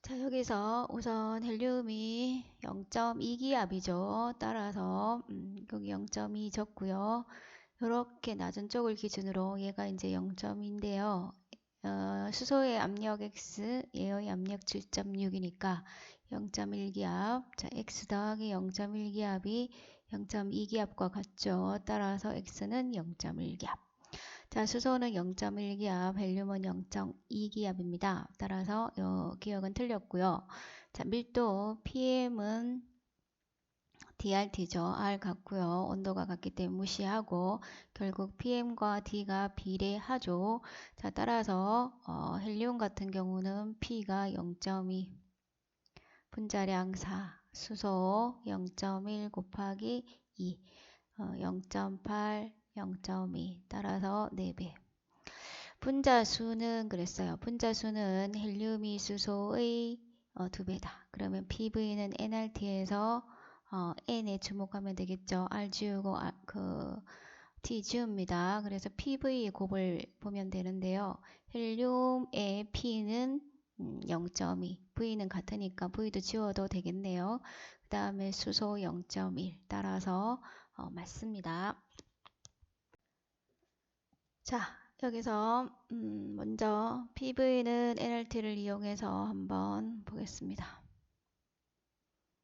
자, 여기서 우선 헬륨이 0.2기압이죠. 따라서 여기 0.2 적고요. 이렇게 낮은 쪽을 기준으로 얘가 이제 0.2인데요. 수소의 압력 X, 얘의 압력 7.6이니까 0.1기압. 자, X 더하기 0.1기압이 0.2기압과 같죠. 따라서 X는 0.1기압. 자, 수소는 0.1기압, 헬륨은 0.2기압입니다. 따라서 기억은 틀렸고요. 자, 밀도 PM은 DRT죠. R 같고요. 온도가 같기 때문에 무시하고 결국 PM과 D가 비례하죠. 자, 따라서 헬륨 같은 경우는 P가 0.2, 분자량 4, 수소 0.1 곱하기 2, 0.8, 0.2 따라서 4배. 분자수는 그랬어요. 분자수는 헬륨이 수소의 2배다. 그러면 PV는 nRT에서 n에 주목하면 되겠죠. R 지우고 T 지웁니다. 그래서 PV 곱을 보면 되는데요. 헬륨의 P는 0.2, V는 같으니까 V도 지워도 되겠네요. 그 다음에 수소 0.1 따라서 맞습니다. 자, 여기서 먼저 PV는 nRT를 이용해서 한번 보겠습니다.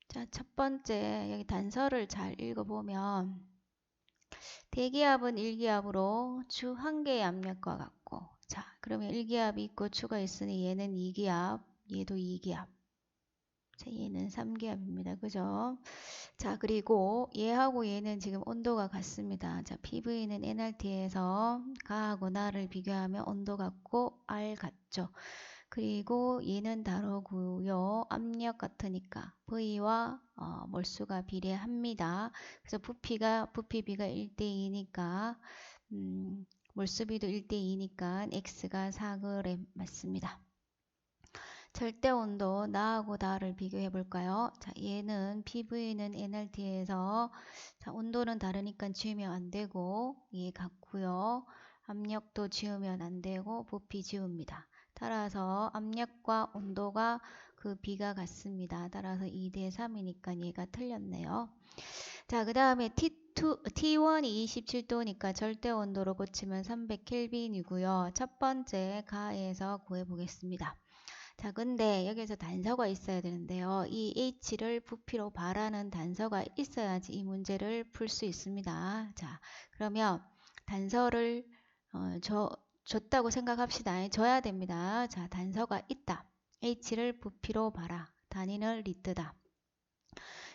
자, 첫 번째 여기 단서를 잘 읽어보면 대기압은 1기압으로 주 한 개의 압력과 같고, 자, 그러면 1기압이 있고 추가 있으니 얘는 2기압, 얘도 2기압. 자, 얘는 3기압입니다. 그죠? 자, 그리고 얘하고 얘는 지금 온도가 같습니다. 자, PV는 nRT에서 가하고 나를 비교하면 온도 같고 R 같죠. 그리고 얘는 다르고요. 압력 같으니까 V와 몰수가 비례합니다. 그래서 부피비가 1대2니까 몰수비도 1대2니까 X가 4g 맞습니다. 절대 온도 나하고 나를 비교해 볼까요? 자, 얘는 PV는 nRT에서 자, 온도는 다르니까 지우면 안 되고 얘 같고요. 압력도 지우면 안 되고 부피 지웁니다. 따라서 압력과 온도가 그 비가 같습니다. 따라서 2대3이니까 얘가 틀렸네요. 자, 그 다음에 T1이 27도니까 절대 온도로 고치면 300켈빈이고요. 첫 번째 가에서 구해 보겠습니다. 자, 근데 여기서 단서가 있어야 되는데요. 이 H를 부피로 발하는 단서가 있어야지 이 문제를 풀 수 있습니다. 자, 그러면 단서를 줬다고 생각합시다. 줘야 됩니다. 자, 단서가 있다. H를 부피로 발하. 단위는 리트다.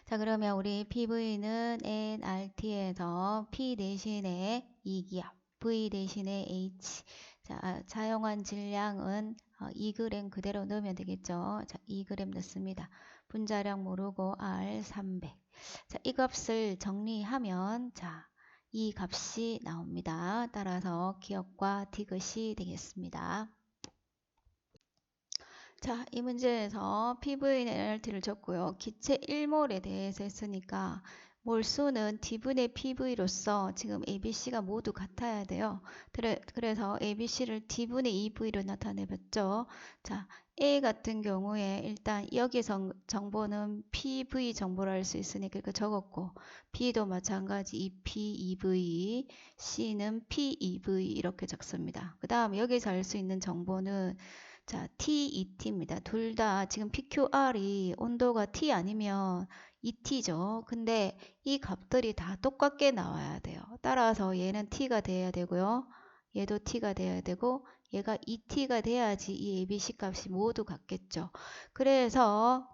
자, 그러면 우리 PV는 nRT에서 P 대신에 2기압, V 대신에 H. 자, 사용한 질량은 2g 그대로 넣으면 되겠죠. 자, 2g 넣습니다. 분자량 모르고 R 300. 자, 이 값을 정리하면 자, 이 값이 나옵니다. 따라서 기억과 디귿이 되겠습니다. 자, 이 문제에서 PV는 nRT를 줬고요. 기체 1몰에 대해서 했으니까 몰수는 D분의 PV로서 지금 ABC가 모두 같아야 돼요. 그래서 ABC를 D분의 EV로 나타내봤죠. 자, A 같은 경우에 일단 여기 정보는 PV 정보로 할 수 있으니까 이거 적었고, B도 마찬가지 EPEV, C는 PEV 이렇게 적습니다. 그 다음 여기서 알 수 있는 정보는 자, TET입니다. 둘 다 지금 PQR이 온도가 T 아니면 ET죠. 근데 이 값들이 다 똑같게 나와야 돼요. 따라서 얘는 T가 돼야 되고요. 얘도 T가 돼야 되고 얘가 ET가 돼야지 이 ABC 값이 모두 같겠죠. 그래서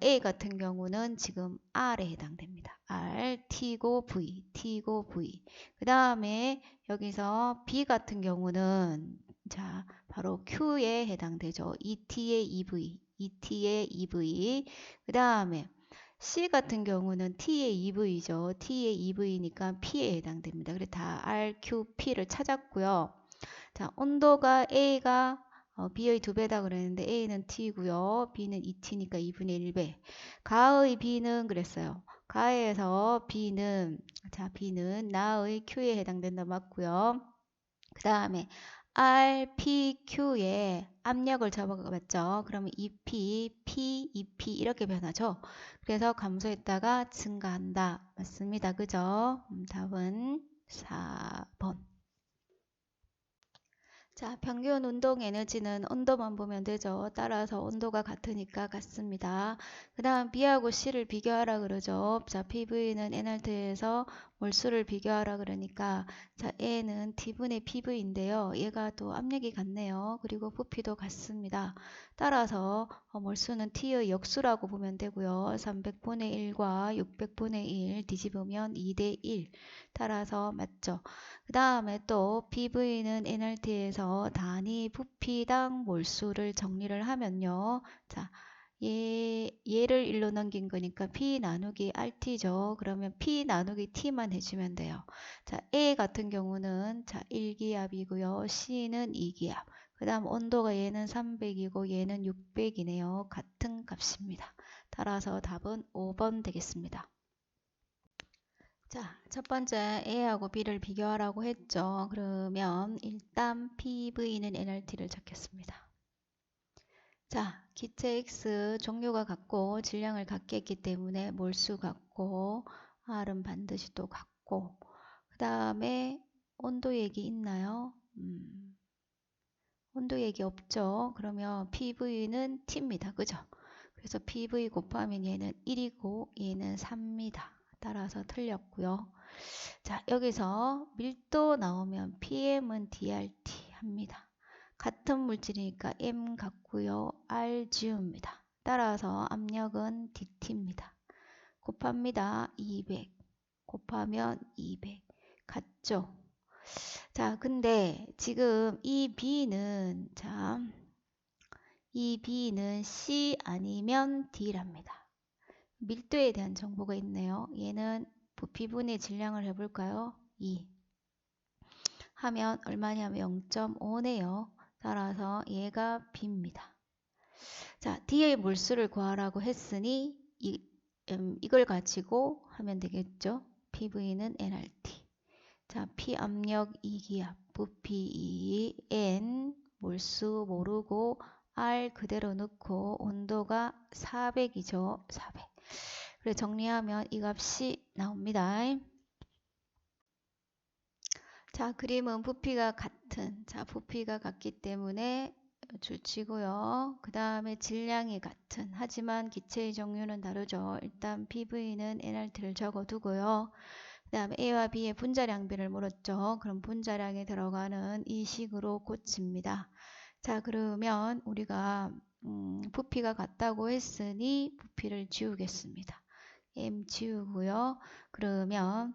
A 같은 경우는 지금 R에 해당됩니다. R, T고 V, T고 V. 그 다음에 여기서 B 같은 경우는 자, 바로 Q에 해당되죠. ET의 EV, ET의 EV. 그 다음에 C 같은 경우는 T의 EV죠. T의 EV니까 P에 해당됩니다. 그래서 다 R, Q, P를 찾았고요. 자, 온도가 A가 B의 2배다 그랬는데 A는 T고요. B는 ET니까 2분의 1배. 가의 B는 그랬어요. 가에서 B는 자, B는 나의 Q에 해당된다 맞고요. 그 다음에 RPQ에 압력을 잡아봤죠. 그러면 EP, P, EP 이렇게 변하죠. 그래서 감소했다가 증가한다. 맞습니다. 그죠? 답은 4번. 자, 평균 운동 에너지는 온도만 보면 되죠. 따라서 온도가 같으니까 같습니다. 그 다음 B하고 C를 비교하라 그러죠. 자, PV는 NRT에서 몰수를 비교하라 그러니까 자, A는 T분의 PV인데요. 얘가 또 압력이 같네요. 그리고 부피도 같습니다. 따라서 몰수는 T의 역수라고 보면 되고요. 300분의 1과 600분의 1 뒤집으면 2대 1. 따라서 맞죠. 그 다음에 또 PV는 NRT에서 단위 부피당 몰수를 정리를 하면요. 자, 얘를 1로 넘긴 거니까 P 나누기 RT죠. 그러면 P 나누기 T만 해주면 돼요. 자, A 같은 경우는 자 1기압이고요. C는 2기압. 그 다음 온도가 얘는 300이고 얘는 600이네요. 같은 값입니다. 따라서 답은 5번 되겠습니다. 자, 첫 번째 A하고 B를 비교하라고 했죠. 그러면 일단 PV는 NRT를 찾겠습니다. 자, 기체 X 종류가 같고 질량을 같게 했기 때문에 몰수 같고 R은 반드시 또 같고 그 다음에 온도 얘기 있나요? 온도 얘기 없죠. 그러면 PV는 T입니다. 그죠? 그래서 PV 곱하면 얘는 1이고 얘는 3입니다. 따라서 틀렸고요. 자, 여기서 밀도 나오면 PM은 DRT 합니다. 같은 물질이니까 M 같고요. R 지웁니다. 따라서 압력은 DT입니다. 곱합니다. 200. 곱하면 200. 같죠? 자, 근데 지금 이 B는 이 B는 C 아니면 D랍니다. 밀도에 대한 정보가 있네요. 얘는 부피분의 질량을 해볼까요? 2 하면 얼마냐면 0.5네요. 따라서 얘가 B입니다. 자, D의 몰수를 구하라고 했으니 이걸 가지고 하면 되겠죠. PV는 NRT. 자, P 압력 2기압, 부피 2, N 몰수 모르고 R 그대로 넣고 온도가 400이죠. 400. 그래 정리하면 이 값이 나옵니다. 자, 그림은 부피가 같기 때문에 줄치고요. 그 다음에 질량이 같은, 하지만 기체의 종류는 다르죠. 일단 PV는 NRT를 적어두고요. 그 다음에 A와 B의 분자량비를 물었죠. 그럼 분자량에 들어가는 이 식으로 고칩니다. 자, 그러면 우리가 부피가 같다고 했으니 부피를 지우겠습니다. M 지우고요. 그러면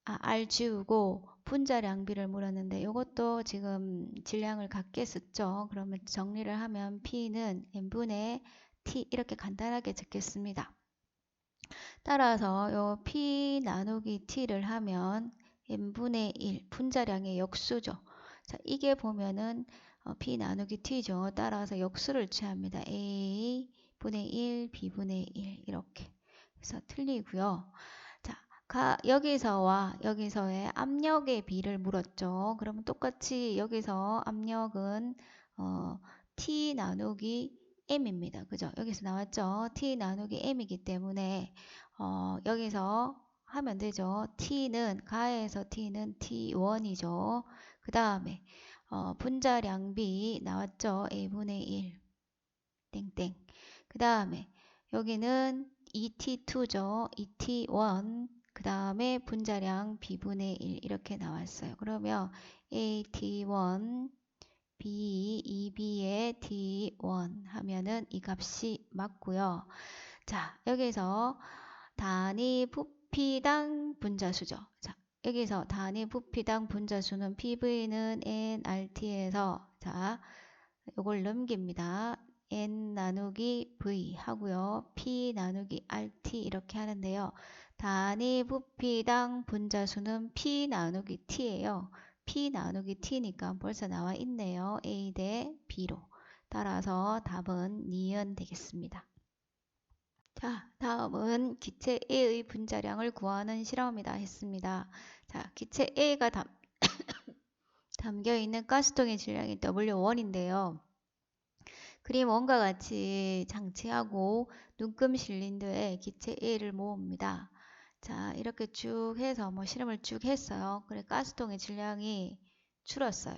R 지우고 분자량비를 물었는데 이것도 지금 질량을 같게 썼죠. 그러면 정리를 하면 P는 N분의 T 이렇게 간단하게 적겠습니다. 따라서 요 P 나누기 T를 하면 N분의 1 분자량의 역수죠. 자, 이게 보면은 P 나누기 T죠. 따라서 역수를 취합니다. A 분의 1, B분의 1 이렇게. 그래서 틀리고요. 자, 여기서의 압력의 비를 물었죠. 그러면 똑같이 여기서 압력은 T 나누기 M입니다. 그죠? 여기서 나왔죠? T 나누기 M이기 때문에 여기서 하면 되죠. T는 가에서 T는 T1이죠. 그 다음에 분자량비 나왔죠. A분의 1 땡땡. 그 다음에 여기는 ET2죠. ET1 그 다음에 분자량 B분의 1 이렇게 나왔어요. 그러면 AT1 B, EB의 T1 하면은 이 값이 맞고요. 자, 여기서 단위 부피당 분자수죠. 자, 여기서 단위 부피당 분자수는 PV는 nRT에서 자, 요걸 넘깁니다. n 나누기 v 하고요. p 나누기 rt 이렇게 하는데요. 단위 부피당 분자수는 p 나누기 t예요. p 나누기 t니까 벌써 나와 있네요. a 대 b로. 따라서 답은 니은 되겠습니다. 자, 다음은 기체 A의 분자량을 구하는 실험이다 했습니다. 자, 기체 A가 담겨있는 가스통의 질량이 W1인데요. 그림 1과 같이 장치하고 눈금 실린더에 기체 A를 모읍니다. 자, 이렇게 쭉 해서 실험을 쭉 했어요. 그래 가스통의 질량이 줄었어요.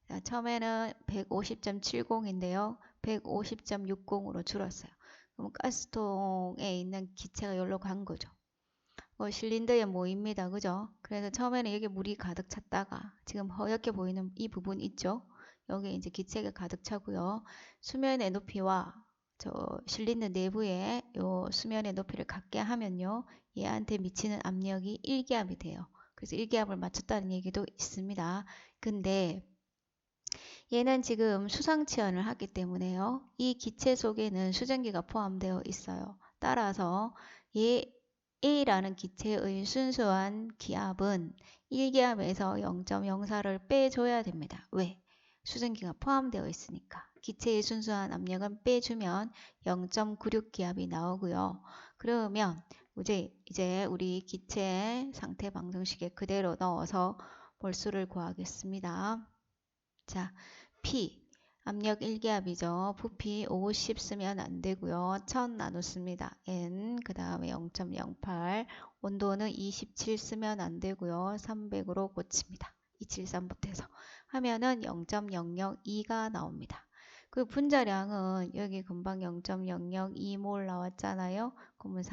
자, 처음에는 150.70인데요. 150.60으로 줄었어요. 그럼 가스통에 있는 기체가 여기로 간 거죠. 실린더에 모입니다. 그죠? 그래서 처음에는 여기 물이 가득 찼다가 지금 허옇게 보이는 이 부분 있죠? 여기 이제 기체가 가득 차고요. 수면의 높이와 저 실린더 내부에 요 수면의 높이를 같게 하면요. 얘한테 미치는 압력이 1기압이 돼요. 그래서 1기압을 맞췄다는 얘기도 있습니다. 근데 얘는 지금 수상치연을 하기 때문에요. 이 기체 속에는 수증기가 포함되어 있어요. 따라서 얘 A라는 기체의 순수한 기압은 1기압에서 0.04를 빼줘야 됩니다. 왜? 수증기가 포함되어 있으니까. 기체의 순수한 압력은 빼주면 0.96기압이 나오고요. 그러면 이제 우리 기체 상태 방정식에 그대로 넣어서 몰수를 구하겠습니다. 자, P 압력 1기압이죠. 부피 50 쓰면 안 되고요. 1000 나눴습니다. N 그 다음에 0.08 온도는 27 쓰면 안 되고요. 300으로 고칩니다. 273부터 해서 하면은 0.002가 나옵니다. 그 분자량은 여기 금방 0.002몰 나왔잖아요. 그러면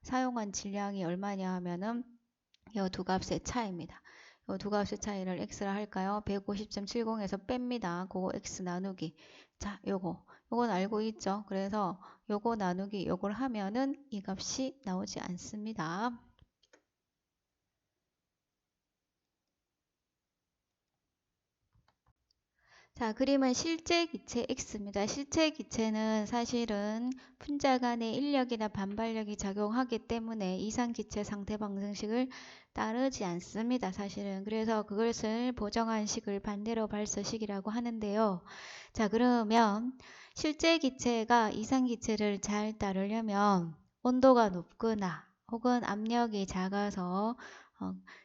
사용한 질량이 얼마냐 하면은 이 두 값의 차이입니다. 이 두 값의 차이를 x라 할까요? 150.70에서 뺍니다. 그거 x 나누기. 자, 요건 알고 있죠? 그래서 요거 나누기 요걸 하면은 이 값이 나오지 않습니다. 자, 그림은 실제 기체 X입니다. 실제 기체는 사실은 분자 간의 인력이나 반발력이 작용하기 때문에 이상 기체 상태 방정식을 따르지 않습니다. 사실은. 그래서 그것을 보정한 식을 반대로 발서식이라고 하는데요. 자, 그러면 실제 기체가 이상 기체를 잘 따르려면 온도가 높거나 혹은 압력이 작아서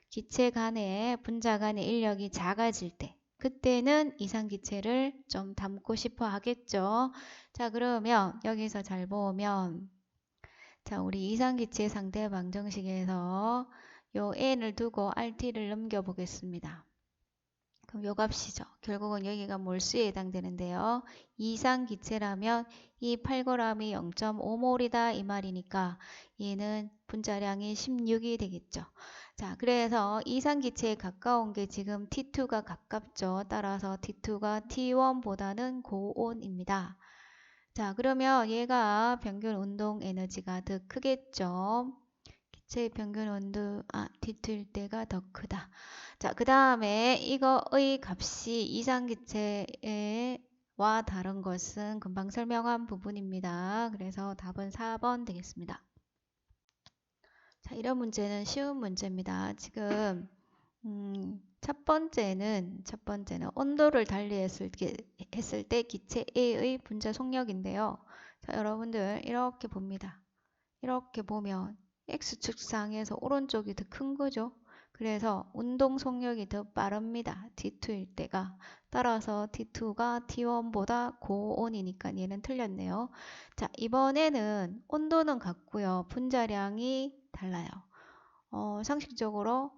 기체 간의 분자 간의 인력이 작아질 때 그때는 이상기체를 좀 담고 싶어 하겠죠. 자, 그러면 여기서 잘 보면 자, 우리 이상기체 상태 방정식에서 요 n을 두고 rt를 넘겨 보겠습니다. 그럼 요 값이죠. 결국은 여기가 몰수에 해당되는데요. 이상기체라면 이 8g이 0.5몰이다 이 말이니까 얘는 분자량이 16이 되겠죠. 자, 그래서 이상기체에 가까운 게 지금 T2가 가깝죠. 따라서 T2가 T1보다는 고온입니다. 자, 그러면 얘가 평균 운동 에너지가 더 크겠죠. 기체의 평균 온도, T2일 때가 더 크다. 자, 그 다음에 이거의 값이 이상기체와 다른 것은 금방 설명한 부분입니다. 그래서 답은 4번 되겠습니다. 자, 이런 문제는 쉬운 문제입니다. 지금 첫 번째는 온도를 달리했을 때 기체 A의 분자 속력인데요. 자, 여러분들 이렇게 봅니다. 이렇게 보면 X축상에서 오른쪽이 더 큰 거죠. 그래서 운동 속력이 더 빠릅니다. T2일 때가. 따라서 T2가 T1보다 고온이니까 얘는 틀렸네요. 자, 이번에는 온도는 같고요. 분자량이 달라요. 상식적으로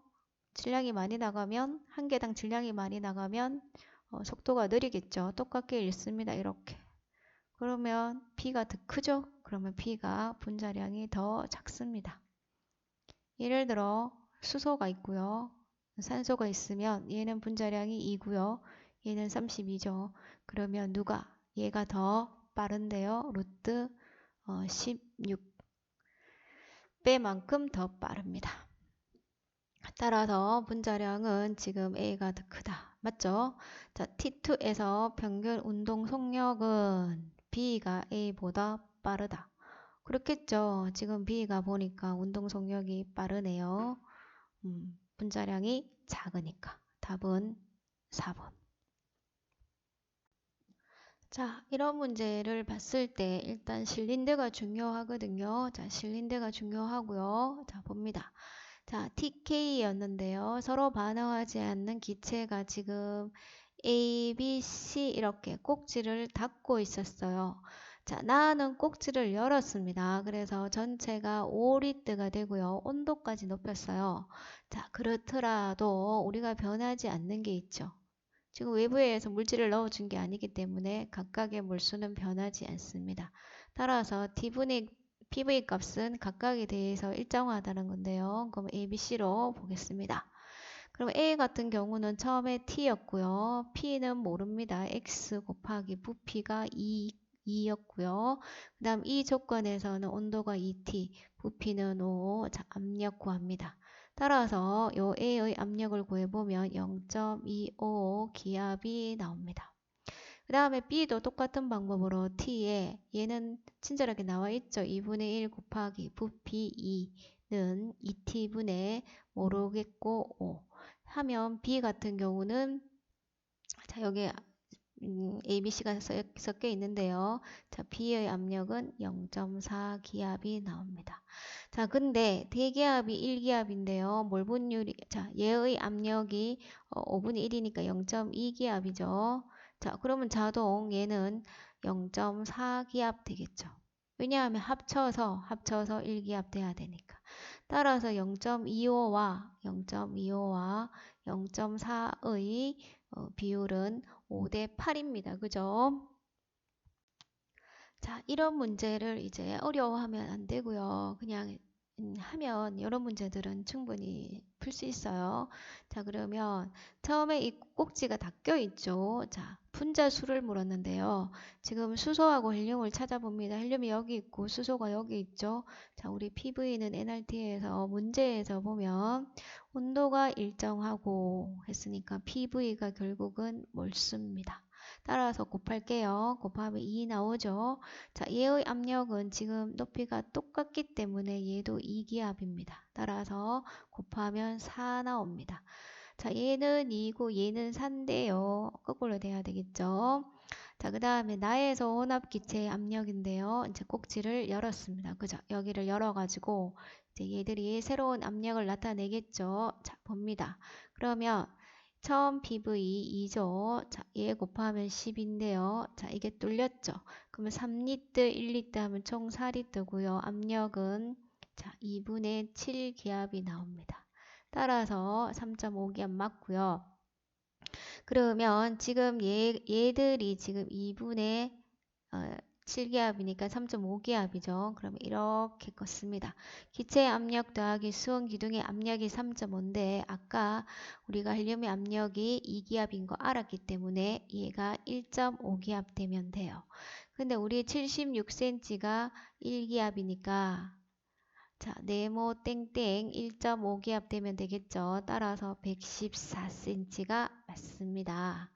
질량이 많이 나가면 한 개당 질량이 많이 나가면 속도가 느리겠죠. 똑같게 읽습니다. 이렇게. 그러면 B가 더 크죠? 그러면 B가 분자량이 더 작습니다. 예를 들어 수소가 있고요. 산소가 있으면 얘는 분자량이 2고요. 얘는 32죠. 그러면 얘가 더 빠른데요. 루트 16배만큼 더 빠릅니다. 따라서 분자량은 지금 A가 더 크다. 맞죠? 자, T2에서 평균 운동 속력은 B가 A보다 빠르다. 그렇겠죠. 지금 B가 보니까 운동 속력이 빠르네요. 분자량이 작으니까. 답은 4번. 자, 이런 문제를 봤을 때 일단 실린더가 중요하거든요. 자, 실린더가 중요하고요. 자, 봅니다. 자, TK였는데요. 서로 반응하지 않는 기체가 지금 A, B, C 이렇게 꼭지를 닫고 있었어요. 자, 나는 꼭지를 열었습니다. 그래서 전체가 5리터가 되고요. 온도까지 높였어요. 자, 그렇더라도 우리가 변하지 않는 게 있죠. 지금 외부에서 물질을 넣어준 게 아니기 때문에 각각의 몰수는 변하지 않습니다. 따라서 PV 값은 각각에 대해서 일정하다는 건데요. 그럼 A, B, C로 보겠습니다. 그럼 A 같은 경우는 처음에 T였고요. P는 모릅니다. X 곱하기 부피가 2였고요. 그 다음 이 조건에서는 온도가 2T, 부피는 5, 자, 압력 구합니다. 따라서 요 A의 압력을 구해보면 0.25 기압이 나옵니다. 그 다음에 B도 똑같은 방법으로 T에 얘는 친절하게 나와 있죠. 2분의 1 곱하기 부피 2는 2T분의 모르겠고 5 하면 B 같은 경우는 자 여기 A, B, C가 섞여 있는데요. 자, B의 압력은 0.4 기압이 나옵니다. 자, 근데 대기압이 1기압인데요. 몰분율이 자, 얘의 압력이 5분의 1이니까 0.2 기압이죠. 자, 그러면 자동 얘는 0.4 기압 되겠죠. 왜냐하면 합쳐서 1기압 돼야 되니까. 따라서 0.25와 0.4의 비율은 5대 8입니다. 그죠? 자, 이런 문제를 이제 어려워하면 안 되고요. 그냥 하면 이런 문제들은 충분히 풀 수 있어요. 자, 그러면 처음에 이 꼭지가 닫혀 있죠. 자, 분자수를 물었는데요. 지금 수소하고 헬륨을 찾아봅니다. 헬륨이 여기 있고 수소가 여기 있죠. 자, 우리 PV는 NRT에서 문제에서 보면 온도가 일정하고 했으니까 PV가 결국은 몰수입니다. 따라서 곱할게요. 곱하면 2 나오죠. 자, 얘의 압력은 지금 높이가 똑같기 때문에 얘도 2기압입니다. 따라서 곱하면 4 나옵니다. 자, 얘는 2고 얘는 4인데요. 거꾸로 돼야 되겠죠. 자, 그 다음에 나에서 혼합기체의 압력인데요. 이제 꼭지를 열었습니다. 그죠? 여기를 열어가지고 이제 얘들이 새로운 압력을 나타내겠죠. 자, 봅니다. 그러면 처음 PV 2죠. 자, 얘 곱하면 10인데요. 자, 이게 뚫렸죠. 그러면 3리터, 1리터 하면 총 4리터고요. 압력은 자, 2분의 7 기압이 나옵니다. 따라서 3.5기압 맞고요. 그러면 지금 얘들이 지금 2분의 7기압이니까 3.5기압이죠. 그러면 이렇게 껐습니다. 기체의 압력 더하기 수온 기둥의 압력이 3.5인데 아까 우리가 헬륨의 압력이 2기압인 거 알았기 때문에 얘가 1.5기압 되면 돼요. 근데 우리 76cm가 1기압이니까 자, 네모 땡땡 1.5기압 되면 되겠죠. 따라서 114cm가 맞습니다.